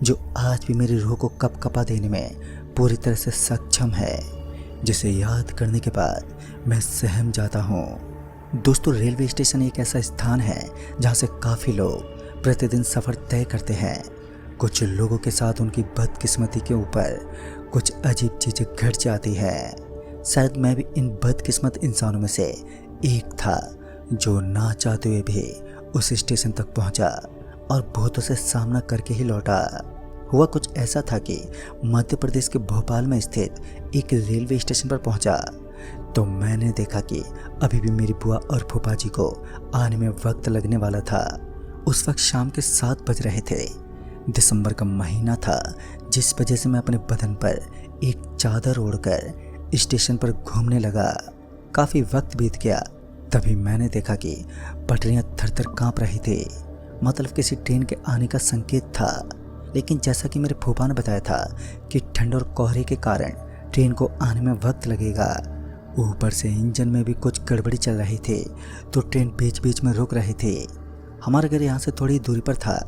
जो आज भी मेरी रूह को कपकपा देने में पूरी तरह से सक्षम है, जिसे याद करने के बाद मैं सहम जाता हूँ। दोस्तों, रेलवे स्टेशन एक ऐसा स्थान है जहाँ से काफ़ी लोग प्रतिदिन सफ़र तय करते हैं। कुछ लोगों के साथ उनकी बदकिस्मती के ऊपर कुछ अजीब चीज़ें घट जाती हैं। शायद मैं भी इन बदकिस्मत इंसानों में से एक था, जो ना चाहते हुए भी उस स्टेशन तक पहुंचा और भूतों से सामना करके ही लौटा। हुआ कुछ ऐसा था कि मध्य प्रदेश के भोपाल में स्थित एक रेलवे स्टेशन पर पहुंचा तो मैंने देखा कि अभी भी मेरी बुआ और फूफा जी को आने में वक्त लगने वाला था। उस वक्त शाम के 7 बज रहे थे। दिसंबर का महीना था, जिस वजह से मैं अपने बदन पर एक चादर ओढ़कर स्टेशन पर घूमने लगा। काफ़ी वक्त बीत गया, तभी मैंने देखा कि पटरियां थर-थर कांप रही थी। मतलब किसी ट्रेन के आने का संकेत था। लेकिन जैसा कि मेरे फूफा ने बताया था कि ठंड और कोहरे के कारण ट्रेन को आने में वक्त लगेगा। ऊपर से इंजन में भी कुछ गड़बड़ी चल रही थी, तो ट्रेन बीच बीच में रुक रही थी। हमारा घर यहाँ से थोड़ी दूरी पर था,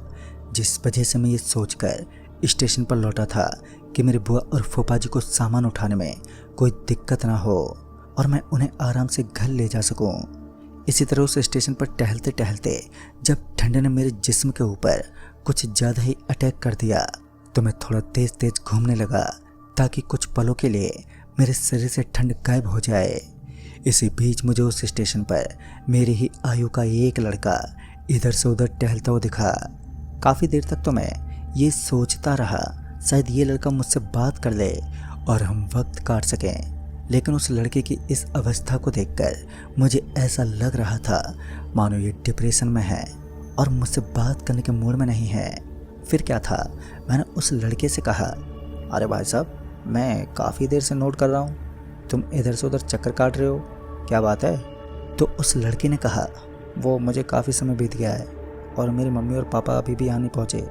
जिस वजह से मैं ये सोचकर स्टेशन पर लौटा था कि मेरे बुआ और फूफा जी को सामान उठाने में कोई दिक्कत ना हो और मैं उन्हें आराम से घर ले जा सकूं। इसी तरह उस स्टेशन पर टहलते टहलते जब ठंड ने मेरे जिस्म के ऊपर कुछ ज़्यादा ही अटैक कर दिया तो मैं थोड़ा तेज तेज घूमने लगा ताकि कुछ पलों के लिए मेरे शरीर से ठंड गायब हो जाए। इसी बीच मुझे उस स्टेशन पर मेरी ही आयु का एक लड़का इधर से उधर टहलता हुआ दिखा। काफ़ी देर तक तो मैं ये सोचता रहा शायद ये लड़का मुझसे बात कर ले और हम वक्त काट सकें। लेकिन उस लड़के की इस अवस्था को देखकर मुझे ऐसा लग रहा था मानो ये डिप्रेशन में है और मुझसे बात करने के मूड में नहीं है। फिर क्या था, मैंने उस लड़के से कहा, अरे भाई साहब, मैं काफ़ी देर से नोट कर रहा हूँ, तुम इधर से उधर चक्कर काट रहे हो, क्या बात है? तो उस लड़के ने कहा, वो मुझे काफ़ी समय बीत गया है और मेरी मम्मी और पापा अभी भी यहाँ नहीं पहुँचे।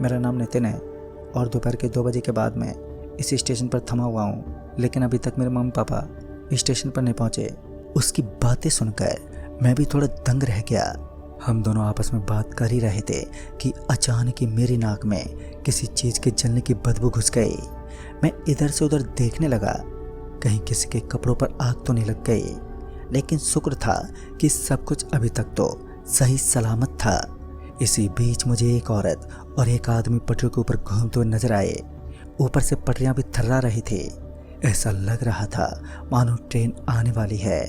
मेरा नाम नितिन है और दोपहर के 2 बजे के बाद मैं इस स्टेशन पर थमा हुआ हूँ, लेकिन अभी तक मेरे मम्मी पापा स्टेशन पर नहीं पहुँचे। उसकी बातें सुनकर मैं भी थोड़ा दंग रह गया। हम दोनों आपस में बात कर ही रहे थे कि अचानक ही मेरी नाक में किसी चीज़ के जलने की बदबू घुस गई। मैं इधर से उधर देखने लगा, कहीं किसी के कपड़ों पर आग तो नहीं लग गई, लेकिन शुक्र था कि सब कुछ अभी तक तो सही सलामत था। इसी बीच मुझे एक औरत और एक आदमी पटरियों के ऊपर घूमते हुए नजर आए। ऊपर से पटरियां भी थर्रा रही थी। ऐसा लग रहा था मानो ट्रेन आने वाली है।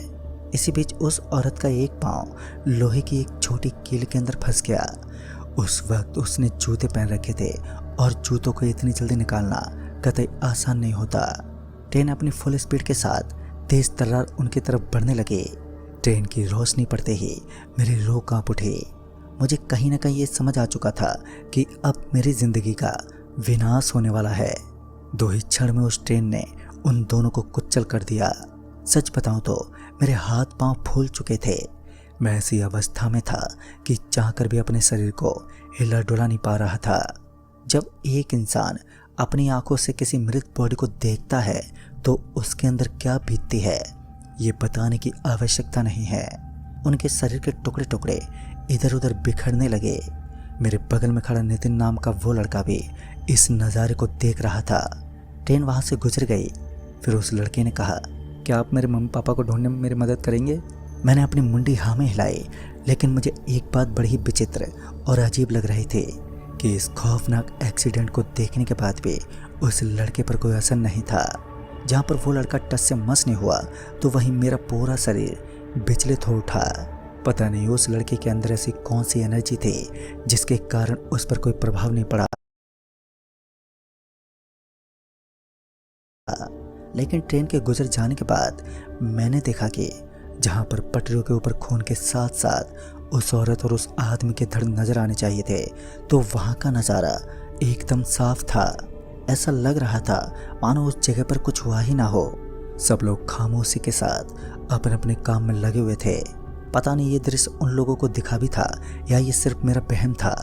इसी बीच उस औरत का एक पांव लोहे की एक छोटी कील के अंदर फंस गया। उस वक्त उसने जूते पहन रखे थे और जूतों को इतनी जल्दी निकालना कतई आसान नहीं होता। ट्रेन अपनी फुल स्पीड के साथ तेज तर्रार उनकी तरफ बढ़ने लगी। ट्रेन की रोशनी पड़ते ही मेरी रूह कांप उठी। मुझे कहीं ना कहीं ये समझ आ चुका था कि अब मेरी जिंदगी का विनाश होने वाला है। 2 ही क्षण में उस ट्रेन ने उन दोनों को कुचल कर दिया। सच बताऊं तो मेरे हाथ पांव फूल चुके थे। मैं ऐसी अवस्था में था कि चाहकर भी अपने शरीर को हिला डुला नहीं पा रहा था। जब एक इंसान अपनी आंखों से किसी मृत बॉडी को देखता है तो उसके अंदर क्या बीतती है, ये बताने की आवश्यकता नहीं है। उनके शरीर के टुकड़े टुकड़े इधर उधर बिखरने लगे। मेरे बगल में खड़ा नितिन नाम का वो लड़का भी इस नज़ारे को देख रहा था। ट्रेन वहाँ से गुजर गई। फिर उस लड़के ने कहा, क्या आप मेरे मम्मी पापा को ढूंढने में मेरी मदद करेंगे? मैंने अपनी मुंडी हाँ में हिलाई, लेकिन मुझे एक बात बड़ी ही विचित्र और अजीब लग रही थी कि इस खौफनाक एक्सीडेंट को देखने के बाद भी उस लड़के पर कोई असर नहीं था। जहाँ पर वो लड़का टस से मस नहीं हुआ तो वहीं मेरा पूरा शरीर विचलित हो उठा। पता नहीं उस लड़के के अंदर ऐसी कौन सी एनर्जी थी जिसके कारण उस पर कोई प्रभाव नहीं पड़ा। लेकिन ट्रेन के गुजर जाने के बाद मैंने देखा कि जहां पर पटरियों के ऊपर खून के साथ साथ उस औरत और उस आदमी के धड़ नजर आने चाहिए थे, तो वहां का नज़ारा एकदम साफ था। ऐसा लग रहा था मानो उस जगह पर कुछ हुआ ही ना हो। सब लोग खामोशी के साथ अपने अपने काम में लगे हुए थे। पता नहीं ये दृश्य उन लोगों को दिखा भी था या ये सिर्फ मेरा वहम था।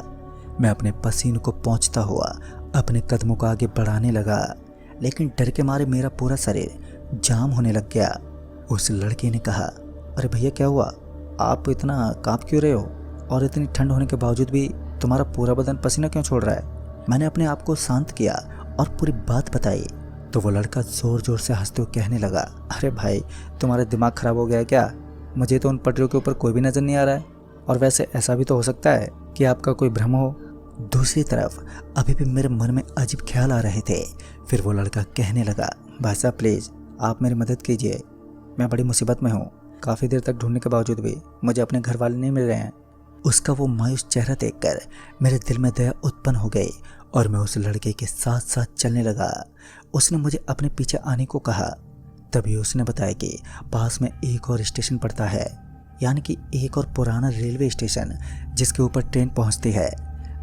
मैं अपने पसीने को पोंछता हुआ अपने कदमों को आगे बढ़ाने लगा, लेकिन डर के मारे मेरा पूरा शरीर जाम होने लग गया। उस लड़के ने कहा, अरे भैया क्या हुआ, आप इतना कांप क्यों रहे हो और इतनी ठंड होने के बावजूद भी तुम्हारा पूरा बदन पसीना क्यों छोड़ रहा है? मैंने अपने आप को शांत किया और पूरी बात बताई तो वो लड़का जोर जोर से हंसते हुए कहने लगा, अरे भाई तुम्हारा दिमाग खराब हो गया है क्या? मुझे तो उन पटरियों के ऊपर कोई भी नज़र नहीं आ रहा है, और वैसे ऐसा भी तो हो सकता है कि आपका कोई भ्रम हो। दूसरी तरफ अभी भी मेरे मन में अजीब ख्याल आ रहे थे। फिर वो लड़का कहने लगा, भाई साहब प्लीज़ आप मेरी मदद कीजिए, मैं बड़ी मुसीबत में हूँ। काफ़ी देर तक ढूंढने के बावजूद भी मुझे अपने घर वाले नहीं मिल रहे हैं। उसका वो मायूस चेहरा देखकर मेरे दिल में दया उत्पन्न हो गई और मैं उस लड़के के साथ साथ चलने लगा। उसने मुझे अपने पीछे आने को कहा। तभी उसने बताया कि पास में एक और स्टेशन पड़ता है, यानी कि एक और पुराना रेलवे स्टेशन जिसके ऊपर ट्रेन पहुंचती है।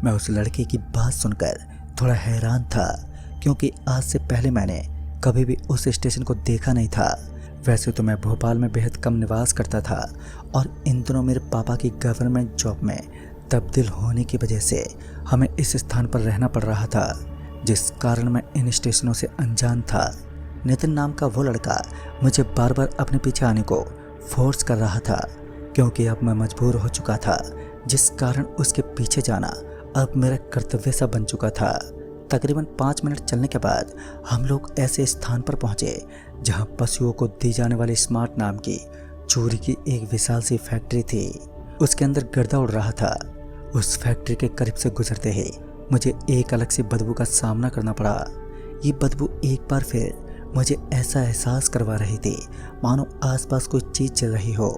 मैं उस लड़के की बात सुनकर थोड़ा हैरान था, क्योंकि आज से पहले मैंने कभी भी उस स्टेशन को देखा नहीं था। वैसे तो मैं भोपाल में बेहद कम निवास करता था और इन दिनों मेरे पापा की गवर्नमेंट जॉब में तब्दील होने की वजह से हमें इस स्थान पर रहना पड़ रहा था, जिस कारण मैं इन स्टेशनों से अनजान था। नितिन नाम का वो लड़का मुझे बार बार अपने पीछे आने को फोर्स कर रहा था, क्योंकि अब मैं मजबूर हो चुका था, जिस कारण उसके पीछे जाना अब मेरा कर्तव्य सा बन चुका था। तकरीबन 5 मिनट चलने के बाद हम लोग ऐसे स्थान पर पहुंचे जहां पशुओं को दी जाने वाली स्मार्ट नाम की चूरी की एक विशाल सी फैक्ट्री थी। उसके अंदर गर्दा उड़ रहा था। उस फैक्ट्री के करीब से गुजरते ही मुझे एक अलग सी बदबू का सामना करना पड़ा। ये बदबू एक बार फिर मुझे ऐसा एहसास करवा रही थी मानो आसपास कोई चीज़ चल रही हो।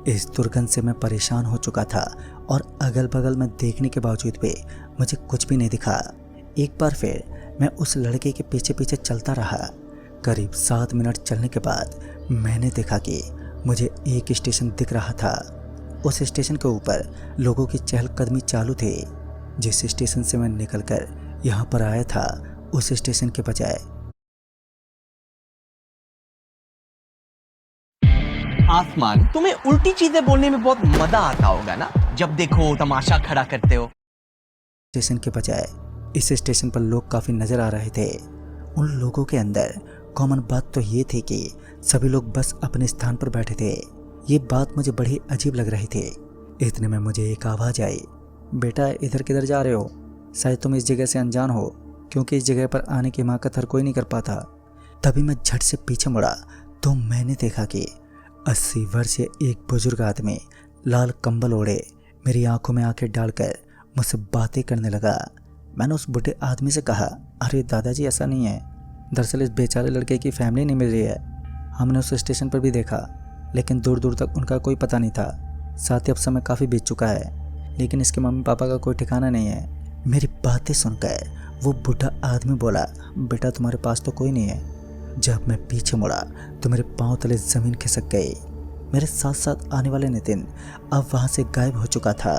इस दुर्गंध से मैं परेशान हो चुका था और अगल बगल में देखने के बावजूद भी मुझे कुछ भी नहीं दिखा। एक बार फिर मैं उस लड़के के पीछे पीछे चलता रहा। करीब 7 मिनट चलने के बाद मैंने देखा कि मुझे एक स्टेशन दिख रहा था। उस स्टेशन के ऊपर लोगों की चहलकदमी चालू थी। जिस स्टेशन से मैं निकलकर यहाँ पर आया था, उस स्टेशन के बजाय आसमान, तुम्हें उल्टी चीजें बोलने में बहुत मजा आता होगा ना, जब देखो तमाशा खड़ा करते हो। स्टेशन के बजाय इस स्टेशन पर लोग काफ़ी नज़र आ रहे थे। उन लोगों के अंदर कॉमन बात तो ये थी कि सभी लोग बस अपने स्थान पर बैठे थे। ये बात मुझे बड़ी अजीब लग रही थी। इतने में मुझे एक आवाज़ आई, बेटा इधर किधर जा रहे हो? शायद तुम इस जगह से अनजान हो, क्योंकि इस जगह पर आने की हिमाकत हर कोई नहीं कर पाता। तभी मैं झट से पीछे मुड़ा तो मैंने देखा कि 80 वर्षीय एक बुजुर्ग आदमी लाल कंबल ओढ़े मेरी आंखों में आंखें डालकर मुझसे बातें करने लगा। मैंने उस बूढ़े आदमी से कहा, अरे दादाजी ऐसा नहीं है, दरअसल इस बेचारे लड़के की फैमिली नहीं मिल रही है। हमने उस स्टेशन पर भी देखा, लेकिन दूर दूर तक उनका कोई पता नहीं था। साथ ही अब समय काफ़ी बीत चुका है, लेकिन इसके मम्मी पापा का कोई ठिकाना नहीं है। मेरी बातें सुनकर वो बूढ़ा आदमी बोला, बेटा तुम्हारे पास तो कोई नहीं है। जब मैं पीछे मुड़ा तो मेरे पाँव तले ज़मीन खिसक गई। मेरे साथ साथ आने वाले नितिन अब वहाँ से गायब हो चुका था।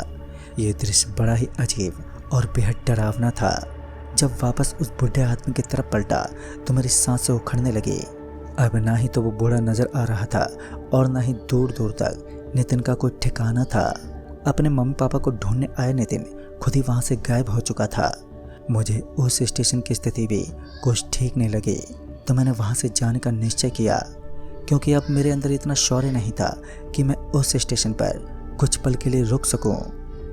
ये दृश्य बड़ा ही अजीब और बेहद डरावना था। जब वापस उस बूढ़े आदमी की तरफ पलटा तो मेरी सांसें उखड़ने लगी। अब ना ही तो वो बूढ़ा नज़र आ रहा था और ना ही दूर दूर तक नितिन का कोई ठिकाना था। अपने मम्मी पापा को ढूंढने आए नितिन खुद ही वहाँ से गायब हो चुका था। मुझे उस स्टेशन की स्थिति भी कुछ ठीक नहीं लगी, तो मैंने वहाँ से जाने का निश्चय किया, क्योंकि अब मेरे अंदर इतना शौर्य नहीं था कि मैं उस स्टेशन पर कुछ पल के लिए रुक सकूं।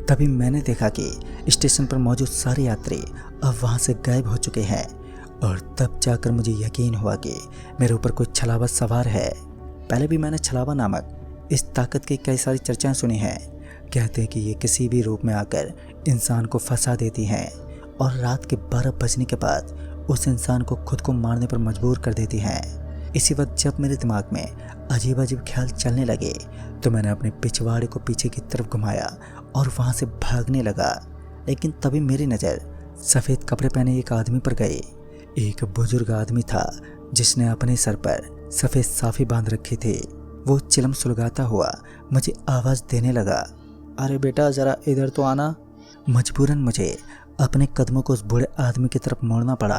तभी मैंने देखा कि स्टेशन पर मौजूद सारे यात्री अब वहाँ से गायब हो चुके हैं, और तब जाकर मुझे यकीन हुआ कि मेरे ऊपर कोई छलावा सवार है। पहले भी मैंने छलावा नामक इस ताकत की कई सारी चर्चाएं सुनी हैं। कहते हैं कि ये किसी भी रूप में आकर इंसान को फंसा देती हैं और रात के 12 बजने के बाद उस इंसान को खुद को मारने पर मजबूर कर देती हैं। इसी वक्त जब मेरे दिमाग में अजीब अजीब ख्याल चलने लगे तो मैंने अपने पिछवाड़े को पीछे की तरफ घुमाया और वहाँ से भागने लगा। लेकिन तभी मेरी नज़र सफ़ेद कपड़े पहने एक आदमी पर गई। एक बुजुर्ग आदमी था जिसने अपने सर पर सफ़ेद साफ़ी बांध रखी थी। वो चिलम सुलगाता हुआ मुझे आवाज़ देने लगा, अरे बेटा ज़रा इधर तो आना। मजबूरन मुझे अपने कदमों को उस बूढ़े आदमी की तरफ मोड़ना पड़ा।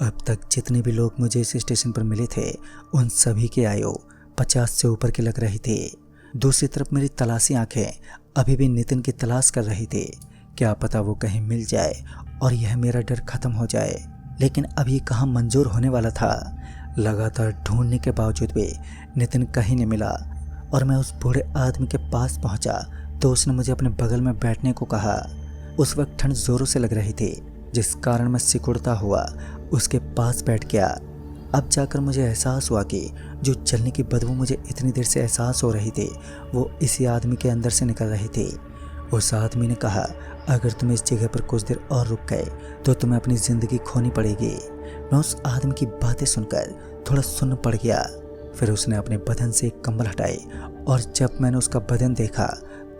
अब तक जितने भी लोग मुझे इस स्टेशन पर मिले थे उन सभी की आयु 50 से ऊपर की लग रही थी। दूसरी तरफ मेरी तलाशी आंखें अभी भी नितिन की तलाश कर रही थी। क्या पता वो कहीं मिल जाए और यह मेरा डर खत्म हो जाए। लेकिन अभी कहाँ मंजूर होने वाला था। लगातार ढूंढने के बावजूद भी नितिन कहीं नहीं मिला और मैं उस बूढ़े आदमी के पास पहुंचा तो उसने मुझे अपने बगल में बैठने को कहा। उस वक्त ठंड जोरों से लग रही थी। जिस कारण मैं सिकुड़ता हुआ उसके पास बैठ गया। अब जाकर मुझे एहसास हुआ कि जो जलने की बदबू मुझे इतनी देर से एहसास हो रही थी वो इसी आदमी के अंदर से निकल रही थी। उस आदमी ने कहा, अगर तुम इस जगह पर कुछ देर और रुक गए तो तुम्हें अपनी ज़िंदगी खोनी पड़ेगी। मैं उस आदमी की बातें सुनकर थोड़ा सुन्न पड़ गया। फिर उसने अपने बदन से एक कंबल हटाई और जब मैंने उसका बदन देखा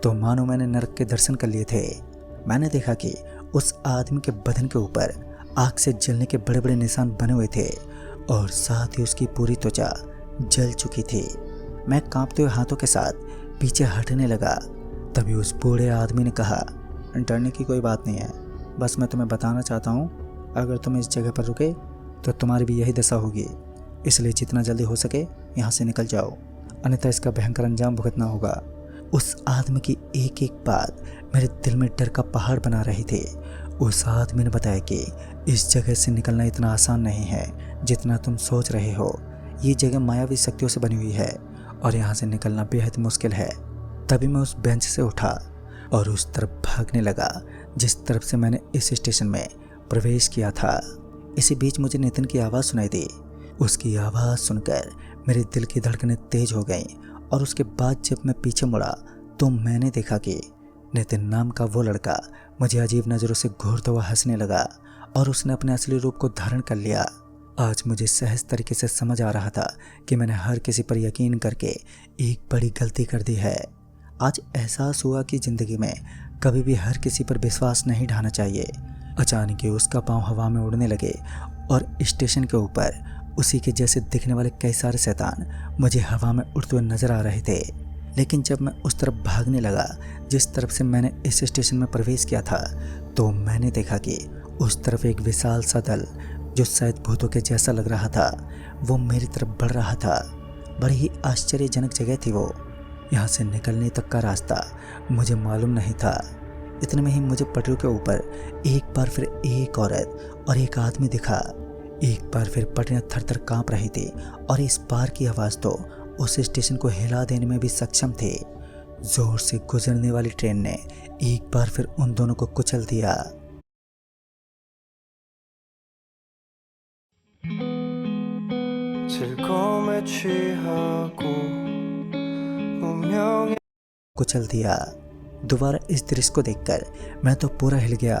तो मानो मैंने नरक के दर्शन कर लिए थे। मैंने देखा कि उस आदमी के बदन के ऊपर आग से जलने के बड़े बड़े निशान बने हुए थे और साथ ही उसकी पूरी त्वचा जल चुकी थी। मैं कांपते हुए हाथों के साथ पीछे हटने लगा। तभी उस बूढ़े आदमी ने कहा, डरने की कोई बात नहीं है, बस मैं तुम्हें बताना चाहता हूँ अगर तुम इस जगह पर रुके तो तुम्हारी भी यही दशा होगी, इसलिए जितना जल्दी हो सके यहाँ से निकल जाओ, अन्यथा इसका भयंकर अंजाम भुगतना होगा। उस आदमी की एक एक बात मेरे दिल में डर का पहाड़ बना रही थी। उस आदमी ने बताया कि इस जगह से निकलना इतना आसान नहीं है जितना तुम सोच रहे हो। ये जगह मायावी शक्तियों से बनी हुई है और यहाँ से निकलना बेहद मुश्किल है। तभी मैं उस बेंच से उठा और उस तरफ भागने लगा जिस तरफ से मैंने इस स्टेशन में प्रवेश किया था। इसी बीच मुझे नितिन की आवाज़ सुनाई दी। उसकी आवाज़ सुनकर मेरे दिल की धड़कनें तेज हो गईं और उसके बाद जब मैं पीछे मुड़ा तो मैंने देखा कि नितिन नाम का वो लड़का मुझे अजीब नज़रों से घूरता हुआ हंसने लगा और उसने अपने असली रूप को धारण कर लिया। आज मुझे सहज तरीके से समझ आ रहा था कि मैंने हर किसी पर यकीन करके एक बड़ी गलती कर दी है। आज एहसास हुआ कि ज़िंदगी में कभी भी हर किसी पर विश्वास नहीं ढाना चाहिए। अचानक ही उसका पाँव हवा में उड़ने लगे और स्टेशन के ऊपर उसी के जैसे दिखने वाले कई सारे शैतान मुझे हवा में उड़ते हुए नजर आ रहे थे। लेकिन जब मैं उस तरफ भागने लगा जिस तरफ से मैंने इस स्टेशन में प्रवेश किया था तो मैंने देखा कि उस तरफ एक विशाल सा दल जो शायद भूतों के जैसा लग रहा था वो मेरी तरफ बढ़ रहा था। बड़ी ही आश्चर्यजनक जगह थी वो। यहाँ से निकलने तक का रास्ता मुझे मालूम नहीं था। इतने में ही मुझे पटरियों के ऊपर एक बार फिर एक औरत और एक आदमी दिखा। एक बार फिर पटरियां थर-थर कांप रही थी और इस बार की आवाज़ तो उस स्टेशन को हिला देने में भी सक्षम थे। जोर से गुजरने वाली ट्रेन ने एक बार फिर उन दोनों को कुचल दिया। कुचल दिया। दोबारा इस दृश्य को देखकर मैं तो पूरा हिल गया।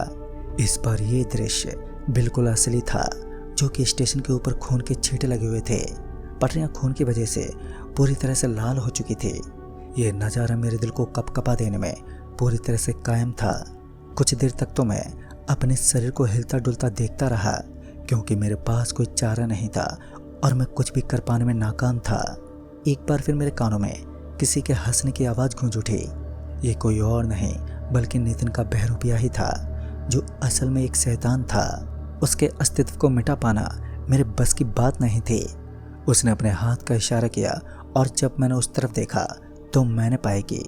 इस बार ये दृश्य बिल्कुल असली था, जो कि स्टेशन के ऊपर खून के छींटे लगे हुए थे। पटरियां खून की वजह से पूरी तरह से लाल हो चुकी थी। ये नज़ारा मेरे दिल को कपकपा देने में पूरी तरह से कायम था। कुछ देर तक तो मैं अपने शरीर को हिलता डुलता देखता रहा क्योंकि मेरे पास कोई चारा नहीं था और मैं कुछ भी कर पाने में नाकाम था। एक बार फिर मेरे कानों में किसी के हंसने की आवाज़ गूंज उठी। ये कोई और नहीं बल्कि नितिन का बहरूपिया ही था, जो असल में एक शैतान था। उसके अस्तित्व को मिटा पाना मेरे बस की बात नहीं थी। उसने अपने हाथ का इशारा किया और जब मैंने उस तरफ देखा तो मैंने पाया कि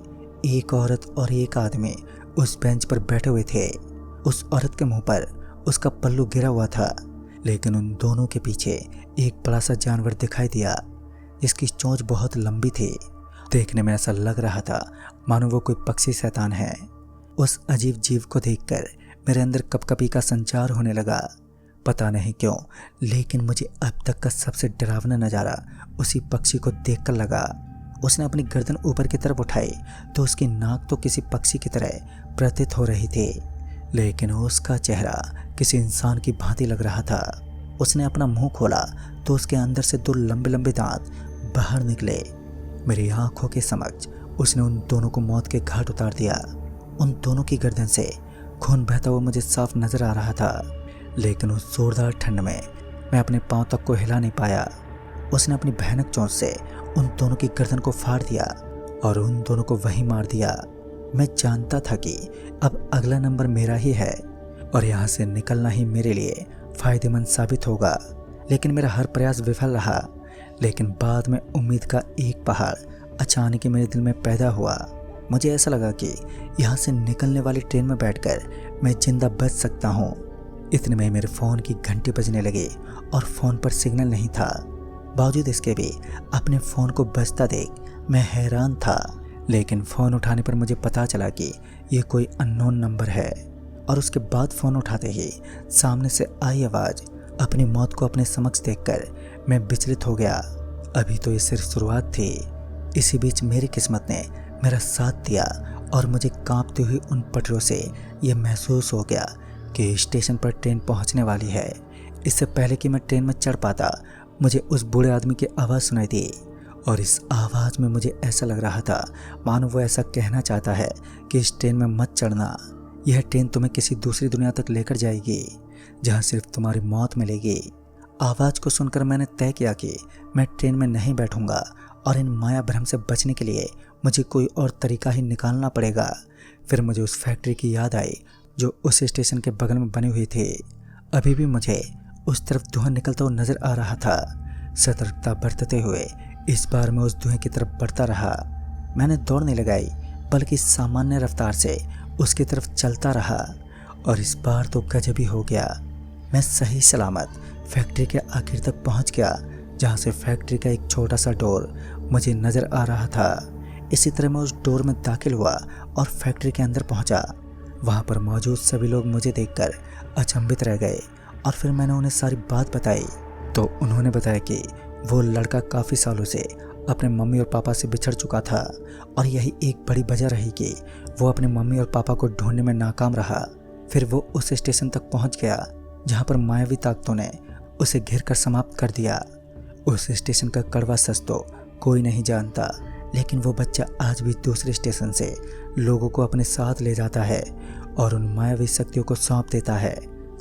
एक औरत और एक आदमी उस बेंच पर बैठे हुए थे। उस औरत के मुंह पर उसका पल्लू गिरा हुआ था, लेकिन उन दोनों के पीछे एक बड़ा सा जानवर दिखाई दिया जिसकी चोंच बहुत लंबी थी। देखने में ऐसा लग रहा था मानो वो कोई पक्षी शैतान है। उस अजीब जीव को देखकर मेरे अंदर कपकपी का संचार होने लगा। पता नहीं क्यों, लेकिन मुझे अब तक का सबसे डरावना नज़ारा उसी पक्षी को देखकर लगा। उसने अपनी गर्दन ऊपर की तरफ उठाई तो उसकी नाक तो किसी पक्षी की तरह प्रतीत हो रही थी, लेकिन उसका चेहरा किसी इंसान की भांति लग रहा था। उसने अपना मुंह खोला तो उसके अंदर से दो लंबे लंबे दांत बाहर निकले। मेरी आंखों के समक्ष उसने उन दोनों को मौत के घाट उतार दिया। उन दोनों की गर्दन से खून बहता हुआ मुझे साफ नजर आ रहा था, लेकिन उस जोरदार ठंड में मैं अपने पांव तक को हिला नहीं पाया। उसने अपनी भयानक चोंच से उन दोनों की गर्दन को फाड़ दिया और उन दोनों को वहीं मार दिया। मैं जानता था कि अब अगला नंबर मेरा ही है और यहाँ से निकलना ही मेरे लिए फ़ायदेमंद साबित होगा, लेकिन मेरा हर प्रयास विफल रहा। लेकिन बाद में उम्मीद का एक पहाड़ अचानक ही मेरे दिल में पैदा हुआ। मुझे ऐसा लगा कि यहाँ से निकलने वाली ट्रेन में बैठकर मैं जिंदा बच सकता हूँ। इतने में मेरे फ़ोन की घंटी बजने लगी और फ़ोन पर सिग्नल नहीं था। बावजूद इसके भी अपने फ़ोन को बजता देख मैं हैरान था, लेकिन फ़ोन उठाने पर मुझे पता चला कि ये कोई अननोन नंबर है। और उसके बाद फ़ोन उठाते ही सामने से आई आवाज़। अपनी मौत को अपने समक्ष देखकर मैं विचलित हो गया। अभी तो ये सिर्फ शुरुआत थी। इसी बीच मेरी किस्मत ने मेरा साथ दिया और मुझे कांपती हुई उन पटरियों से ये महसूस हो गया कि स्टेशन पर ट्रेन पहुंचने वाली है। इससे पहले कि मैं ट्रेन में चढ़ पाता, मुझे उस बूढ़े आदमी की आवाज़ सुनाई दी और इस आवाज़ में मुझे ऐसा लग रहा था मानो वो ऐसा कहना चाहता है कि इस ट्रेन में मत चढ़ना। यह ट्रेन तुम्हें किसी दूसरी दुनिया तक लेकर जाएगी जहाँ सिर्फ तुम्हारी मौत मिलेगी। आवाज़ को सुनकर मैंने तय किया कि मैं ट्रेन में नहीं बैठूंगा और इन माया भ्रम से बचने के लिए मुझे कोई और तरीका ही निकालना पड़ेगा। फिर मुझे उस फैक्ट्री की याद आई जो उस स्टेशन के बगल में बनी हुई थी। अभी भी मुझे उस तरफ धुआं निकलता हुआ नजर आ रहा था। सतर्कता बरतते हुए इस बार मैं उस धुएं की तरफ बढ़ता रहा। मैंने दौड़ नहीं लगाई बल्कि सामान्य रफ्तार से उसकी तरफ चलता रहा और इस बार तो गजब ही हो गया। मैं सही सलामत फैक्ट्री के आखिर तक पहुंच गया जहां से फैक्ट्री का एक छोटा सा डोर मुझे नज़र आ रहा था। इसी तरह मैं उस डोर में दाखिल हुआ और फैक्ट्री के अंदर पहुंचा। वहां पर मौजूद सभी लोग मुझे देखकर अचंभित रह गए और फिर मैंने उन्हें सारी बात बताई तो उन्होंने बताया कि वो लड़का काफ़ी सालों से अपने मम्मी और पापा से बिछड़ चुका था और यही एक बड़ी वजह रही कि वो अपने मम्मी और पापा को ढूंढने में नाकाम रहा। फिर वो उस स्टेशन तक पहुंच गया जहां पर मायावी ताकतों ने उसे घेर कर समाप्त कर दिया। उस स्टेशन का कड़वा सच तो कोई नहीं जानता, लेकिन वो बच्चा आज भी दूसरे स्टेशन से लोगों को अपने साथ ले जाता है और उन मायावी शक्तियों को सौंप देता है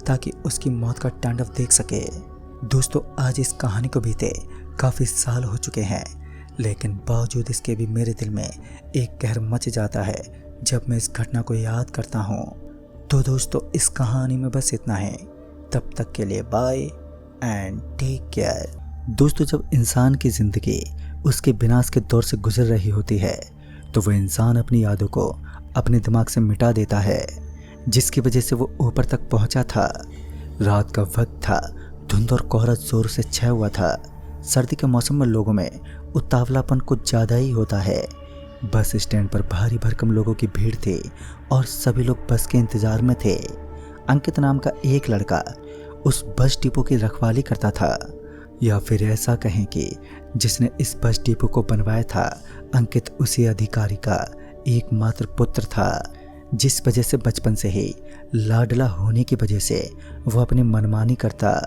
ताकि उसकी मौत का तांडव देख सके। दोस्तों, आज इस कहानी को बीते काफ़ी साल हो चुके हैं, लेकिन बावजूद इसके भी मेरे दिल में एक कहर मच जाता है जब मैं इस घटना को याद करता हूँ। तो दोस्तों, इस कहानी में बस इतना है। तब तक के लिए बाय एंड टेक केयर। दोस्तों, जब इंसान की ज़िंदगी उसके विनाश के दौर से गुजर रही होती है तो वह इंसान अपनी यादों को अपने दिमाग से मिटा देता है, जिसकी वजह से वो ऊपर तक पहुंचा था। रात का वक्त था, धुंध और कोहरा जोर से छाया हुआ था। सर्दी के मौसम में लोगों में उतावलापन कुछ ज़्यादा ही होता है। बस स्टैंड पर भारी भरकम लोगों की भीड़ थी और सभी लोग बस के इंतज़ार में थे। अंकित नाम का एक लड़का उस बस डिपो की रखवाली करता था, या फिर ऐसा कहें कि जिसने इस बस डिपो को बनवाया था। अंकित उसी अधिकारी का एकमात्र पुत्र था, जिस वजह से बचपन से ही लाडला होने की वजह से वो अपनी मनमानी करता।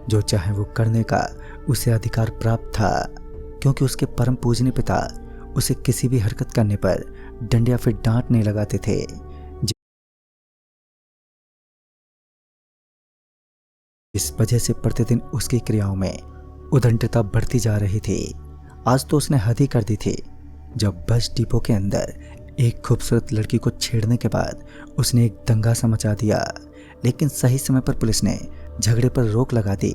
जो चाहे वो करने का उसे अधिकार प्राप्त था, क्योंकि उसके परम पूजनीय पिता उसे किसी भी हरकत करने पर दंड या फिर डांट नहीं लगाते थे। इस वजह से प्रतिदिन उसकी क्रियाओं में उद्दंडता बढ़ती जा रही थी। आज तो उसने हद ही कर दी थी जब बस डिपो के अंदर एक खूबसूरत लड़की को छेड़ने के बाद उसने एक दंगा सा मचा दिया। लेकिन सही समय पर पुलिस ने झगड़े पर रोक लगा दी।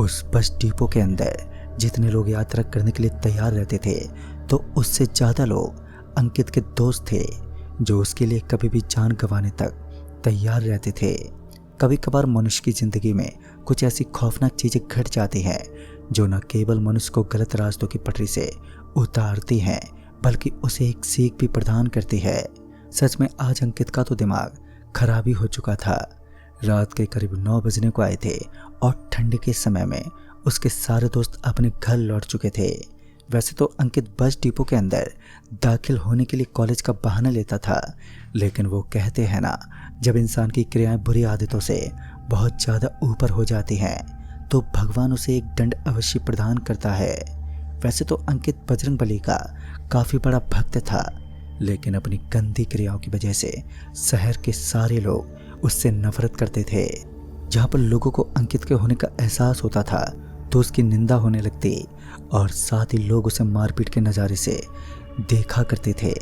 उस बस डिपो के अंदर जितने लोग यात्रा करने के लिए तैयार रहते थे, तो उससे ज़्यादा लोग अंकित के दोस्त थे जो उसके लिए कभी भी जान गंवाने तक तैयार रहते थे। कभी कभार मनुष्य की ज़िंदगी में कुछ ऐसी खौफनाक चीज़ें घट जाती हैं जो न केवल मनुष्य को गलत रास्तों की पटरी से उतारती हैं, बल्कि उसे एक सीख भी प्रदान करती है। सच में आज अंकित का तो दिमाग खराब ही हो चुका था। रात के करीब 9 बजने को आए थे और ठंड के समय में उसके सारे दोस्त अपने घर लौट चुके थे। वैसे तो अंकित बस डिपो के अंदर दाखिल होने के लिए कॉलेज का बहाना लेता था, लेकिन वो कहते हैं ना, जब इंसान की क्रियाएं बुरी आदतों से बहुत ज़्यादा ऊपर हो जाती हैं तो भगवान उसे एक दंड अवश्य प्रदान करता है। वैसे तो अंकित बजरंगबली का काफ़ी बड़ा भक्त था, लेकिन अपनी गंदी क्रियाओं की वजह से शहर के सारे लोग उससे नफरत करते थे। जहाँ पर लोगों को अंकित के होने का एहसास होता था तो उसकी निंदा होने लगती और साथ ही लोग उसे मारपीट के नज़ारे से देखा करते थे।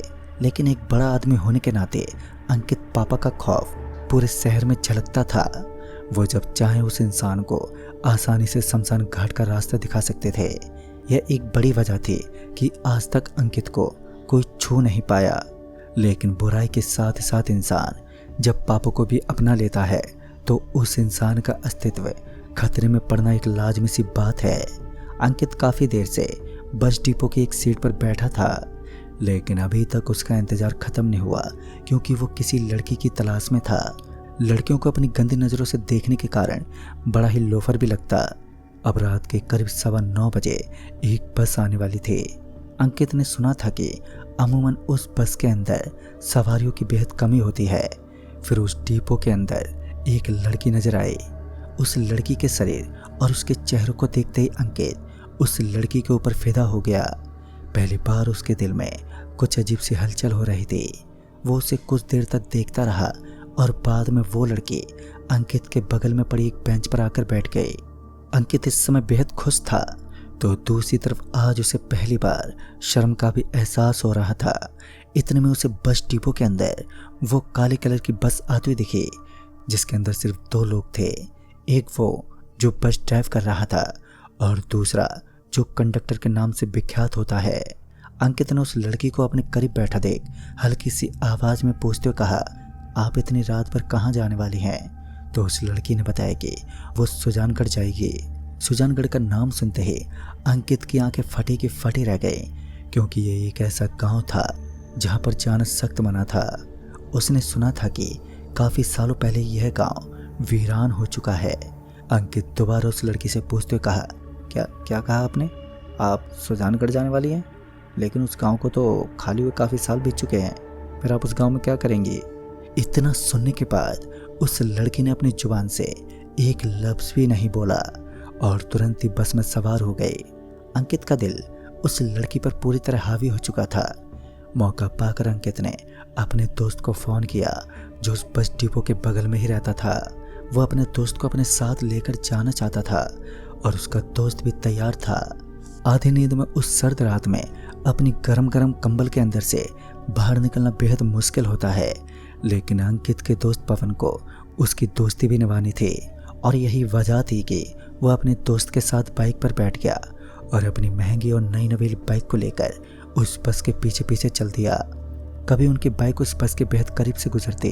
लेकिन एक बड़ा आदमी होने के नाते अंकित पापा का खौफ पूरे शहर में झलकता था। वो जब चाहे उस इंसान को आसानी से शमशान घाट का रास्ता दिखा सकते थे। यह एक बड़ी वजह थी कि आज तक अंकित को कोई छू नहीं पाया। लेकिन बुराई के साथ साथ इंसान जब पापों को भी अपना लेता है तो उस इंसान का अस्तित्व खतरे में पड़ना एक लाजमी सी बात है। अंकित काफ़ी देर से बस डिपो की एक सीट पर बैठा था, लेकिन अभी तक उसका इंतज़ार ख़त्म नहीं हुआ, क्योंकि वो किसी लड़की की तलाश में था। लड़कियों को अपनी गंदी नज़रों से देखने के कारण बड़ा ही लोफर भी लगता। अब रात के करीब 9:15 बजे एक बस आने वाली थी। अंकित ने सुना था कि अमूमन उस बस के अंदर सवारियों की बेहद कमी होती है। फिर उस डिपो के अंदर एक लड़की नजर आई। उस लड़की के शरीर और उसके चेहरे को देखते ही अंकित उस लड़की के ऊपर फिदा हो गया। पहली बार उसके दिल में कुछ अजीब सी हलचल हो रही थी। वो उसे कुछ देर तक देखता रहा और बाद में वो लड़की अंकित के बगल में पड़ी एक बेंच पर आकर बैठ गई। अंकित इस समय बेहद खुश था, तो दूसरी तरफ आज उसे पहली बार शर्म का भी एहसास हो रहा था। इतने में उसे बस डिपो के अंदर वो काले कलर की बस आती हुई दिखी, जिसके अंदर सिर्फ 2 लोग थे। एक वो जो बस ड्राइव कर रहा था और दूसरा जो कंडक्टर के नाम से विख्यात होता है। अंकित ने उस लड़की को अपने करीब बैठा देख हल्की सी आवाज में पूछते हुए कहा, आप इतनी रात पर कहाँ जाने वाली हैं? तो उस लड़की ने बताया कि वो सुजानगढ़ जाएगी। सुजानगढ़ का नाम सुनते ही अंकित की आंखें फटी की फटी रह गई, क्योंकि ये एक ऐसा गांव था जहां पर जाना सख्त मना था। उसने सुना था कि काफी सालों पहले यह गांव वीरान हो चुका है। अंकित दोबारा उस लड़की से पूछते हुए कहा, क्या कहा आपने? आप सुजानगढ़ जाने वाली हैं? लेकिन उस गांव को तो खाली हुए काफ़ी साल बीत चुके हैं, फिर आप उस गांव में क्या करेंगी? इतना सुनने के बाद उस लड़की ने अपनी जुबान से एक लफ्ज़ भी नहीं बोला और तुरंत ही बस में सवार हो गई। अंकित का दिल उस लड़की पर पूरी तरह हावी हो चुका था। मौका पाकर अंकित ने अपने दोस्त को फ़ोन किया, जो उस बस डिपो के बगल में ही रहता था। वो अपने दोस्त को अपने साथ लेकर जाना चाहता था और उसका दोस्त भी तैयार था। आधी नींद में उस सर्द रात में अपनी गरम गरम कंबल के अंदर से बाहर निकलना बेहद मुश्किल होता है, लेकिन अंकित के दोस्त पवन को उसकी दोस्ती भी निभानी थी और यही वजह थी कि वह अपने दोस्त के साथ बाइक पर बैठ गया और अपनी महंगी और नई नवेली बाइक को लेकर उस बस के पीछे पीछे चल दिया। कभी उनकी बाइक उस बस के बेहद करीब से गुजरती,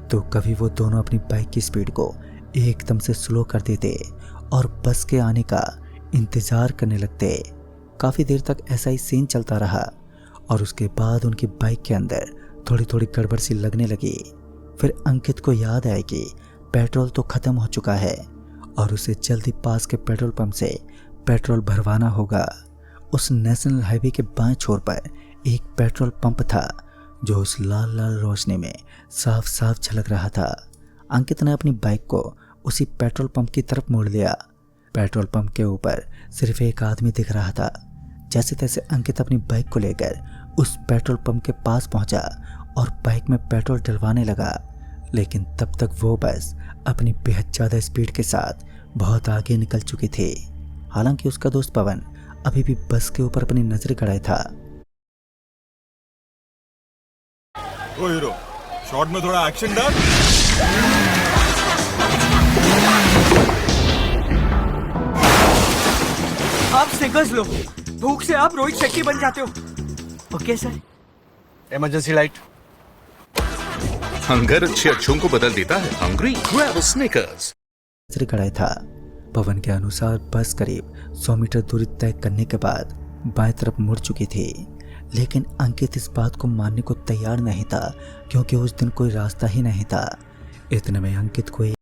तो कभी वो दोनों अपनी बाइक की स्पीड को एकदम से स्लो कर देते और बस के आने का इंतज़ार करने लगते। काफ़ी देर तक ऐसा ही सीन चलता रहा और उसके बाद उनकी बाइक के अंदर थोड़ी थोड़ी गड़बड़ सी लगने लगी। फिर अंकित को याद आया कि पेट्रोल तो ख़त्म हो चुका है और उसे जल्दी पास के पेट्रोल पंप से पेट्रोल भरवाना होगा। उस नेशनल हाईवे के बाएं छोर पर एक पेट्रोल पंप था, जो उस लाल लाल रोशनी में साफ साफ झलक रहा था। अंकित ने अपनी बाइक को उसी पेट्रोल पंप की तरफ मोड़ लिया। पेट्रोल पंप के ऊपर सिर्फ एक आदमी दिख रहा था। जैसे तैसे अंकित अपनी बाइक को लेकर उस पेट्रोल पंप के पास पहुंचा और बाइक में पेट्रोल डलवाने लगा, लेकिन तब तक वो बस अपनी बेहद ज़्यादा स्पीड के साथ बहुत आगे निकल चुकी थी। हालांकि उसका दोस्त पवन अभी भी बस के ऊपर अपनी नजर गड़ाए था। ओ हीरो, शॉट में थोड़ा एक्शन डाल। आप स्टिकर्स लो, भूख से आप रोहित शेट्टी बन जाते हो। Okay sir. Emergency light. Hunger अच्छे अच्छों को बदल देता है। Hungry grab Snickers. नजर गड़ाए था। पवन के अनुसार बस करीब 100 मीटर दूरी तय करने के बाद बाएं तरफ मुड़ चुकी थी, लेकिन अंकित इस बात को मानने को तैयार नहीं था, क्योंकि उस दिन कोई रास्ता ही नहीं था। इतने में अंकित को